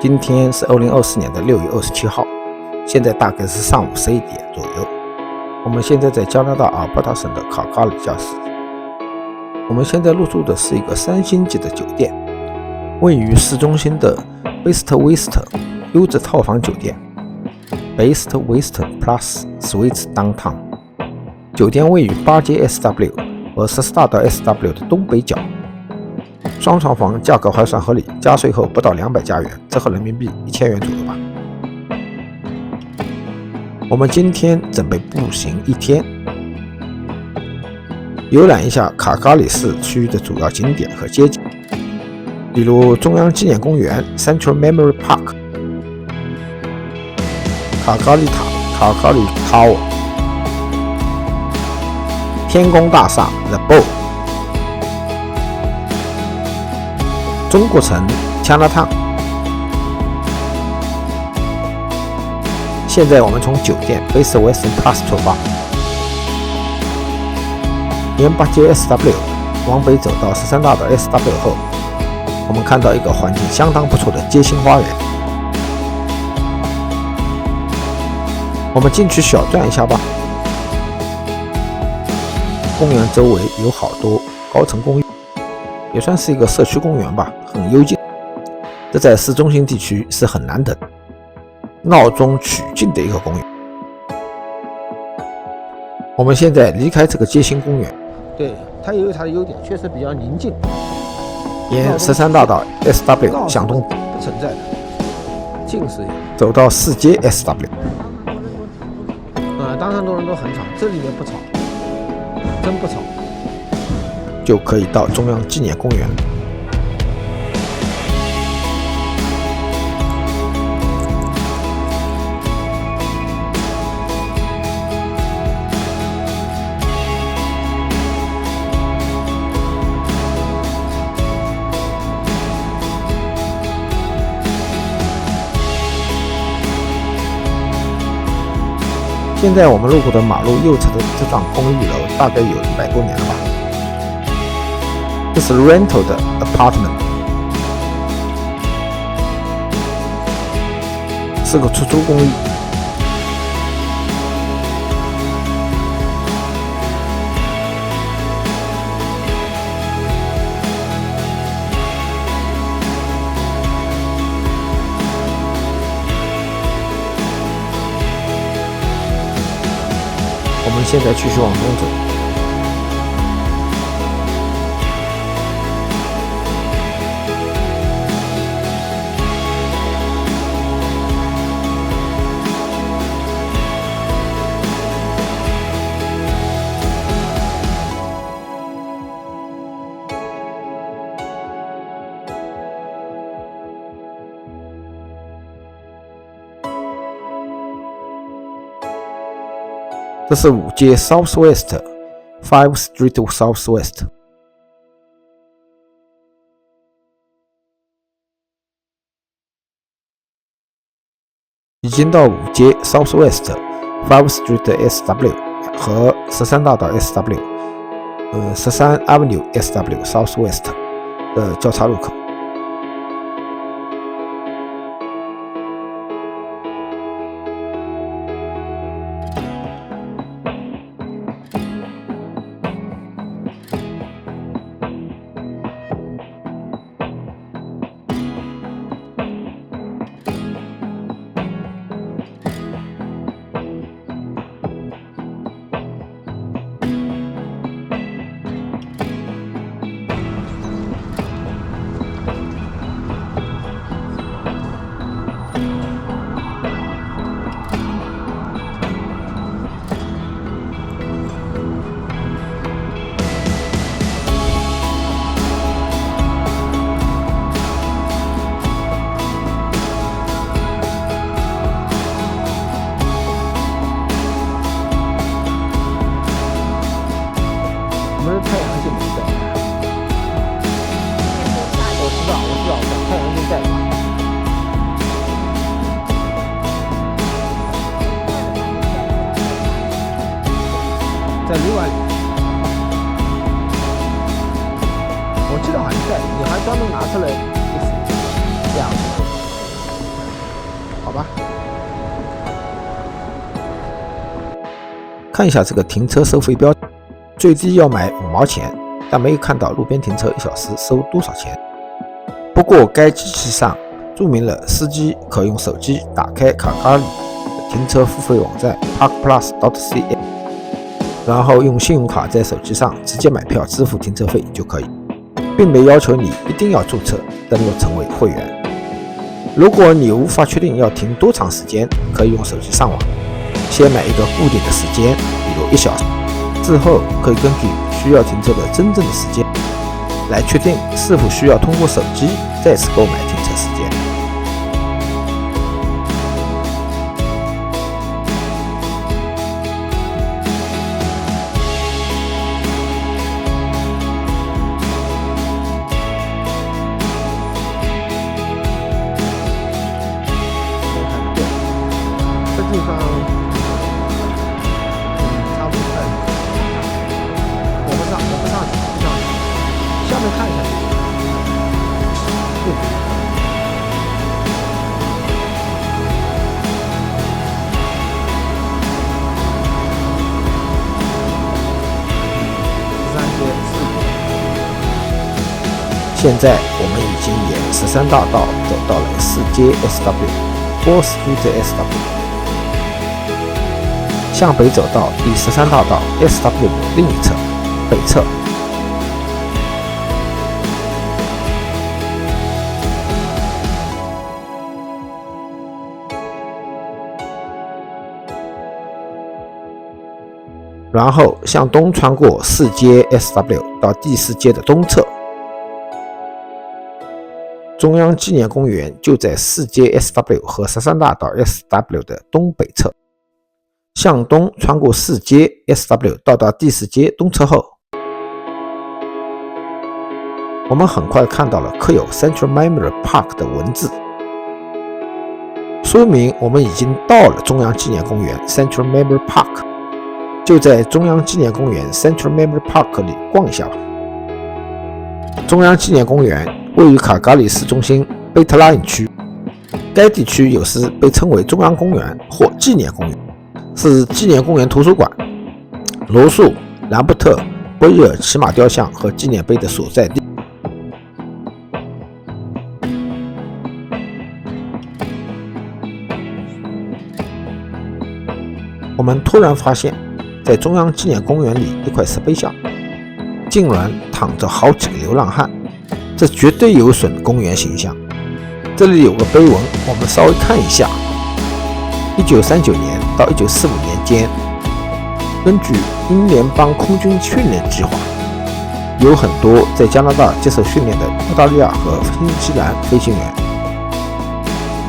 今天是2024年6月27号，现在大概是上午11点左右。我们现在在加拿大阿尔伯塔省的卡卡里加市。我们现在入住的是一个3星级的酒店，位于市中心的 Best West 优质套房酒店 Best West Plus Suites Downtown。酒店位于8街 SW 和14大道 SW 的东北角。双床房价格还算合理，加税后不到200加元，折合人民币1000元左右吧。我们今天准备步行1天，游览一下卡卡里市区的主要景点和街景，比如中央纪念公园 Central Memory Park、卡卡里塔 Calgary Tower、天宫大厦 The Bow、中国城 Chinatown。现在我们从酒店 Best Western Plus 出发，沿8街 SW 往北走到13大道 SW 后，我们看到一个环境相当不错的街心花园。我们进去小转一下吧。公园周围有好多高层公寓，也算是一个社区公园吧，很幽静。这在市中心地区是很难得的，闹中取静的一个公园。我们现在离开这个街心公园，对，它也有它的优点，确实比较宁静。沿13大道 SW 向东不存在的，近视眼走到4街 SW。当然多人都很吵，这里面不吵，真不吵，就可以到中央纪念公园。现在我们路过的马路右侧的这幢公寓楼大概有100多年了吧。这是 rental 的 apartment， 是个出租公寓。我们现在继续往东走。这是5街 Southwest Five Street Southwest。已经到5街 Southwest Five Street SW 和13大道 SW、13 Avenue SW Southwest 的交叉路口。我们的太阳镜没在，我知道，太阳镜在吗？在旅馆里，我记得好像在，你还专门拿出来，就是这样子。吧。看一下这个停车收费标，最低要买5毛钱，但没有看到路边停车1小时收多少钱。不过该机器上注明了司机可用手机打开卡卡里停车付费网站 parkplus.cn， 然后用信用卡在手机上直接买票支付停车费就可以，并没要求你一定要注册登录成为会员。如果你无法确定要停多长时间，可以用手机上网，先买一个固定的时间，比如1小时，之后可以根据需要停车的真正的时间来确定是否需要通过手机再次购买停车时间。这地方差不多快，我不上去，下面看一下。现在我们已经沿13大道走到了4街 SW， 4th Street SW。向北走到第13大道 SW 的另一侧，北侧。然后向东穿过4街 SW 到第4街的东侧。中央纪念公园就在4街 SW 和13大道 SW 的东北侧。向东穿过4街 SW 到第4街东侧后，我们很快看到了刻有 Central Memory Park 的文字，说明我们已经到了中央纪念公园 Central Memory Park。就在中央纪念公园 Central Memory Park 里逛一下吧。中央纪念公园位于卡卡里市中心贝特拉因区，该地区有时被称为中央公园或纪念公园，是纪念公园图书馆、罗素、兰布特、波伊尔骑马雕像和纪念碑的所在地。我们突然发现，在中央纪念公园里一块石碑下，竟然躺着好几个流浪汉，这绝对有损公园形象。这里有个碑文，我们稍微看一下。1939年到1945年间，根据英联邦空军训练计划，有很多在加拿大接受训练的澳大利亚和新西兰飞行员。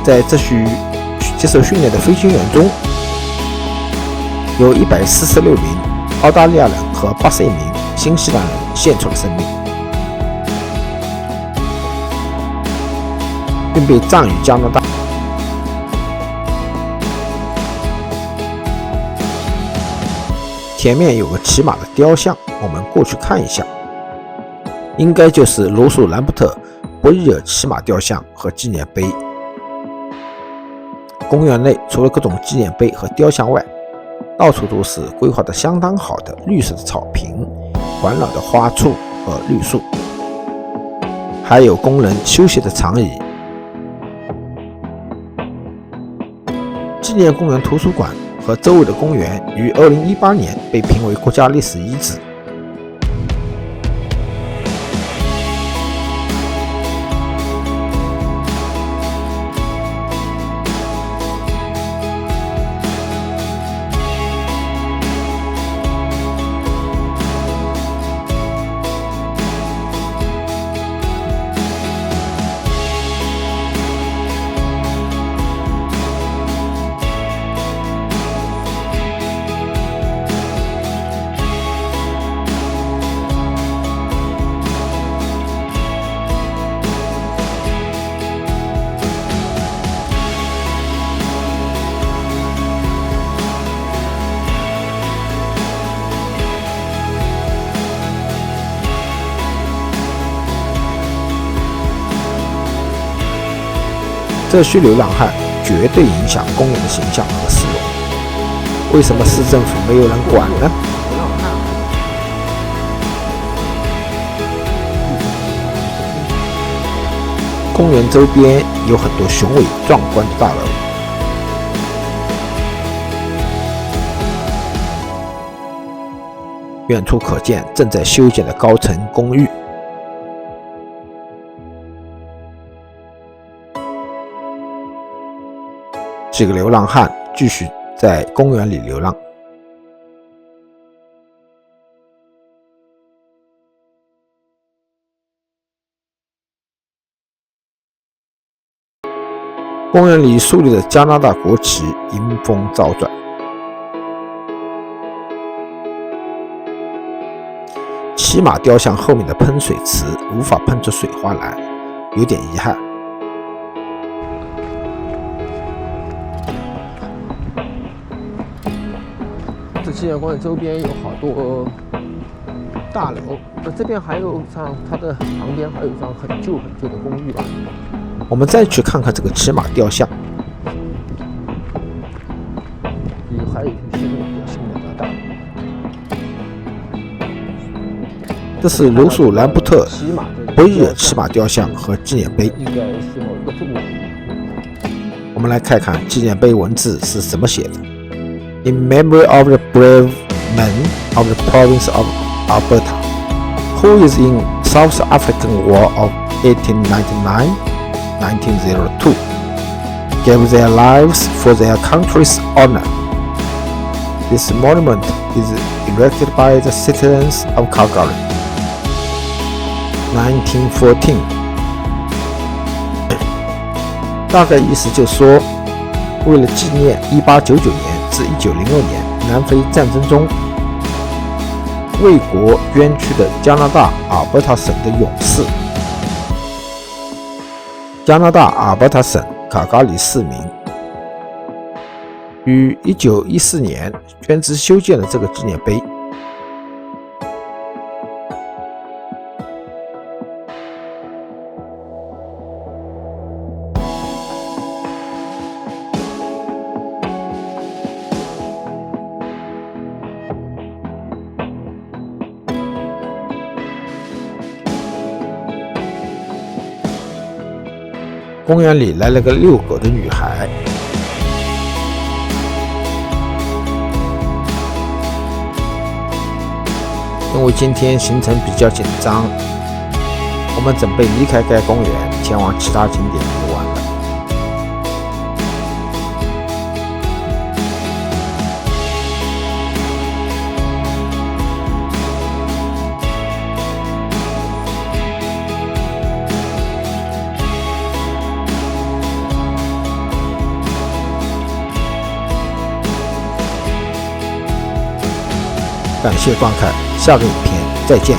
在这许接受训练的飞行员中，有146名澳大利亚人和81名新西兰人献出了生命，并被葬于加拿大。前面有个骑马的雕像，我们过去看一下，应该就是罗素兰布特波伊尔骑马雕像和纪念碑。公园内除了各种纪念碑和雕像外，到处都是规划得相当好的绿色的草坪、环绕的花簇和绿树，还有工人休息的长椅。纪念公园图书馆和周围的公园于2018年被评为国家历史遗址。这些流浪汉绝对影响公园的形象和市容。为什么市政府没有人管呢？公园周边有很多雄伟壮观的大楼，远处可见正在修建的高层公寓。几个流浪汉继续在公园里流浪。公园里树立的加拿大国旗迎风招转。骑马雕像后面的喷水池无法喷出水花来，有点遗憾。这纪念公园周边有好多大楼，那这边还有像它的旁边还有一幢很旧的公寓吧。我们再去看看这个骑马雕像，还有一些新的大楼。这是鲁属兰布特贝尔骑马雕像和纪念碑。我们来看看纪念碑文字是怎么写的 ：In memory of the brave men of the province of Alberta, who is in South African War of 1899-1902, gave their lives for their country's honor. This monument is erected by the citizens of Calgary. 1914， 大概意思就是说，为了纪念1899年至1906年南非战争中为国捐躯的加拿大阿尔伯塔省的勇士。加拿大阿尔伯塔省卡加里市民于1914年捐资修建了这个纪念碑。公园里来了个遛狗的女孩，因为今天行程比较紧张，我们准备离开该公园，前往其他景点游玩了。感谢观看，下个影片再见。